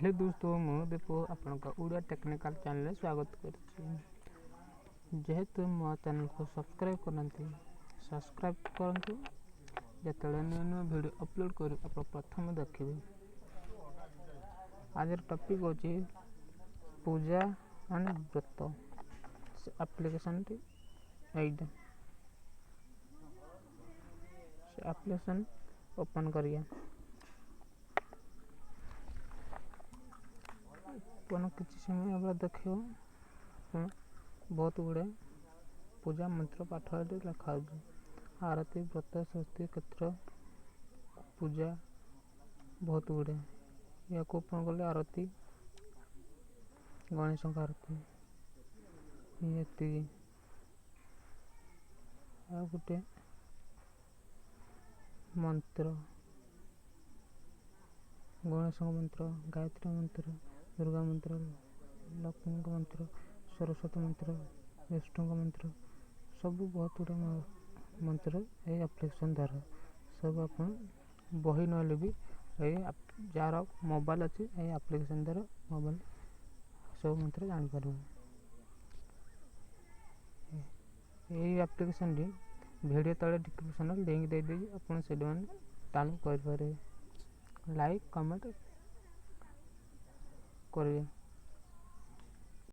Hello दोस्तों मु Deepu आपनका Odia technical channel स्वागत करछि। जेहेतु मो चैनल को सब्सक्राइब करनती सब्सक्राइब करंतु जतले न्यू वीडियो अपलोड करू आप प्रथम देखिबे। आज टॉपिक होची पूजा एंड व्रत एप्लीकेशन टी एइड से एप्लीकेशन ओपन करिया किसी समय अब देखो बहुत गुड़े पूजा मंत्र पाठ लिखा आरती व्रत षष्ठी क्षेत्र पूजा बहुत गुड़े या ओपन कले आरती गणेश आरती ये गोटे मंत्र गणेश मंत्र गायत्री मंत्र दुर्गा मंत्र लक्ष्मी मंत्र सरस्वती मंत्र विष्णु मंत्र सब बहुत गुड़ा मंत्र ये एप्लीकेशन द्वारा सब आप बही ना भी जार मोबाइल अच्छी ये एप्लीकेशन द्वारा मोबाइल सब मंत्र जापर यही एप्लीकेशन वीडियो तले डिस्क्रिप्शन लिंक दे दी आप डाउनलोड कर लाइक कमेंट करिए।